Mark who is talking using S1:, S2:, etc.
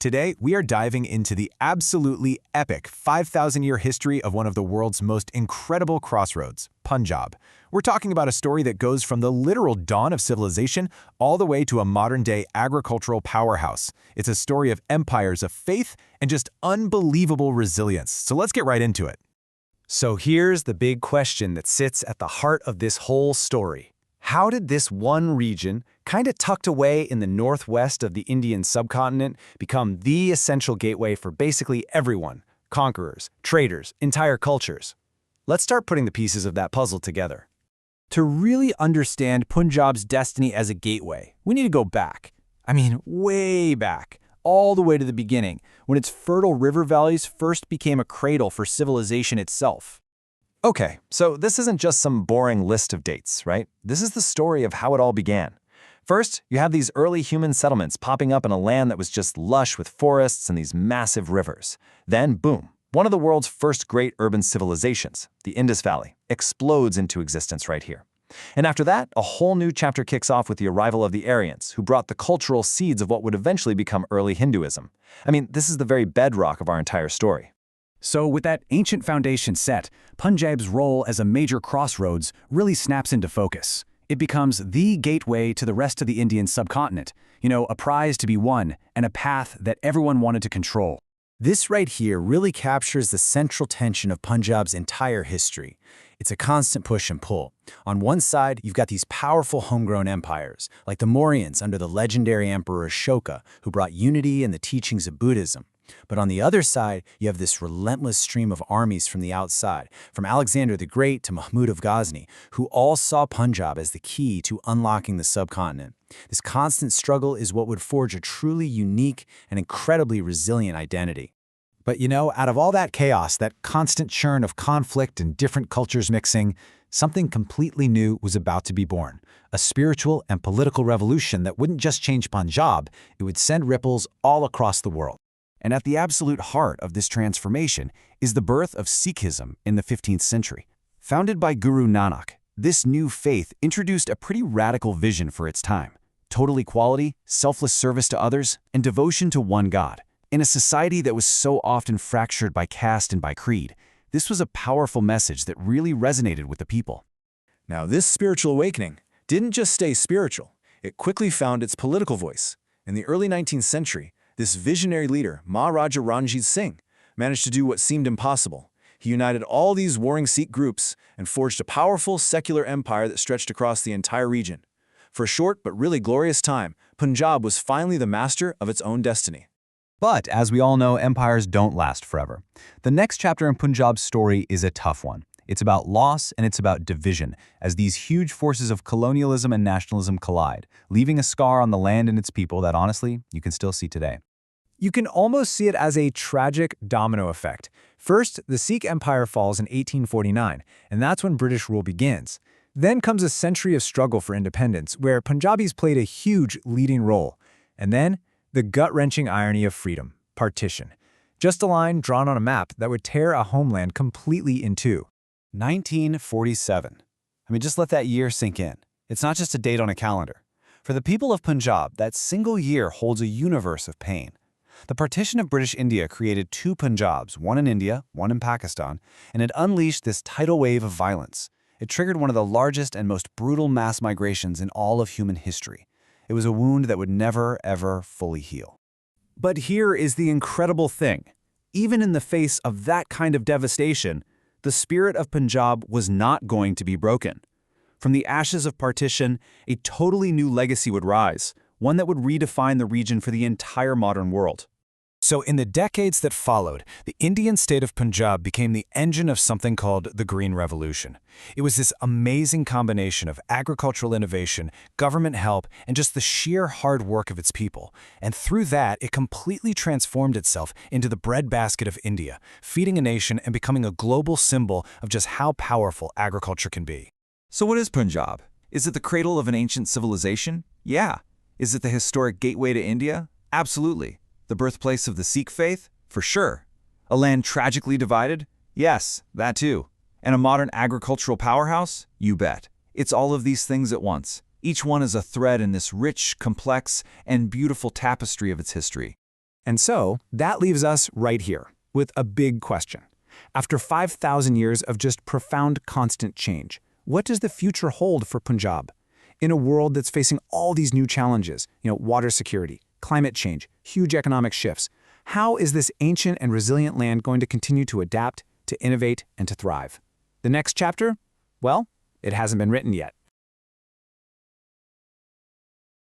S1: Today, we are diving into the absolutely epic 5,000-year history of one of the world's most incredible crossroads, Punjab. We're talking about a story that goes from the literal dawn of civilization all the way to a modern-day agricultural powerhouse. It's a story of empires of faith and just unbelievable resilience. So let's get right into it. So here's the big question that sits at the heart of this whole story. How did this one region, kind of tucked away in the northwest of the Indian subcontinent, become the essential gateway for basically everyone? Conquerors, traders, entire cultures. Let's start putting the pieces of that puzzle together. To really understand Punjab's destiny as a gateway, we need to go back. I mean, way back, all the way to the beginning, when its fertile river valleys first became a cradle for civilization itself. Okay, so this isn't just some boring list of dates, right? This is the story of how it all began. First, you have these early human settlements popping up in a land that was just lush with forests and these massive rivers. Then, boom, one of the world's first great urban civilizations, the Indus Valley, explodes into existence right here. And after that, a whole new chapter kicks off with the arrival of the Aryans, who brought the cultural seeds of what would eventually become early Hinduism. I mean, this is the very bedrock of our entire story.
S2: So with that ancient foundation set, Punjab's role as a major crossroads really snaps into focus. It becomes the gateway to the rest of the Indian subcontinent, a prize to be won and a path that everyone wanted to control.
S3: This right here really captures the central tension of Punjab's entire history. It's a constant push and pull. On one side, you've got these powerful homegrown empires, like the Mauryans under the legendary emperor Ashoka, who brought unity and the teachings of Buddhism. But on the other side, you have this relentless stream of armies from the outside, from Alexander the Great to Mahmud of Ghazni, who all saw Punjab as the key to unlocking the subcontinent. This constant struggle is what would forge a truly unique and incredibly resilient identity.
S1: But out of all that chaos, that constant churn of conflict and different cultures mixing, something completely new was about to be born. A spiritual and political revolution that wouldn't just change Punjab, it would send ripples all across the world. And at the absolute heart of this transformation is the birth of Sikhism in the 15th century. Founded by Guru Nanak, this new faith introduced a pretty radical vision for its time. Total equality, selfless service to others, and devotion to one God. In a society that was so often fractured by caste and by creed, this was a powerful message that really resonated with the people.
S4: Now, this spiritual awakening didn't just stay spiritual. It quickly found its political voice. In the early 19th century, this visionary leader, Maharaja Ranjit Singh, managed to do what seemed impossible. He united all these warring Sikh groups and forged a powerful secular empire that stretched across the entire region. For a short but really glorious time, Punjab was finally the master of its own destiny.
S1: But as we all know, empires don't last forever. The next chapter in Punjab's story is a tough one. It's about loss and it's about division, as these huge forces of colonialism and nationalism collide, leaving a scar on the land and its people that honestly, you can still see today.
S3: You can almost see it as a tragic domino effect. First, the Sikh Empire falls in 1849, and that's when British rule begins. Then comes a century of struggle for independence, where Punjabis played a huge leading role. And then, the gut-wrenching irony of freedom, partition. Just a line drawn on a map that would tear a homeland completely in two.
S1: 1947. Just let that year sink in. It's not just a date on a calendar. For the people of Punjab, that single year holds a universe of pain. The partition of British India created two Punjabs, one in India, one in Pakistan, and it unleashed this tidal wave of violence. It triggered one of the largest and most brutal mass migrations in all of human history. It was a wound that would never, ever fully heal.
S2: But here is the incredible thing. Even in the face of that kind of devastation, the spirit of Punjab was not going to be broken. From the ashes of partition, a totally new legacy would rise, one that would redefine the region for the entire modern world.
S1: So in the decades that followed, the Indian state of Punjab became the engine of something called the Green Revolution. It was this amazing combination of agricultural innovation, government help, and just the sheer hard work of its people. And through that, it completely transformed itself into the breadbasket of India, feeding a nation and becoming a global symbol of just how powerful agriculture can be.
S5: So what is Punjab? Is it the cradle of an ancient civilization? Yeah. Is it the historic gateway to India? Absolutely. The birthplace of the Sikh faith? For sure. A land tragically divided? Yes, that too. And a modern agricultural powerhouse? You bet. It's all of these things at once. Each one is a thread in this rich, complex, and beautiful tapestry of its history.
S2: And so, that leaves us right here, with a big question. After 5,000 years of just profound constant change, what does the future hold for Punjab? In a world that's facing all these new challenges, water security, climate change, huge economic shifts, how is this ancient and resilient land going to continue to adapt, to innovate, and to thrive? The next chapter? Well, it hasn't been written yet.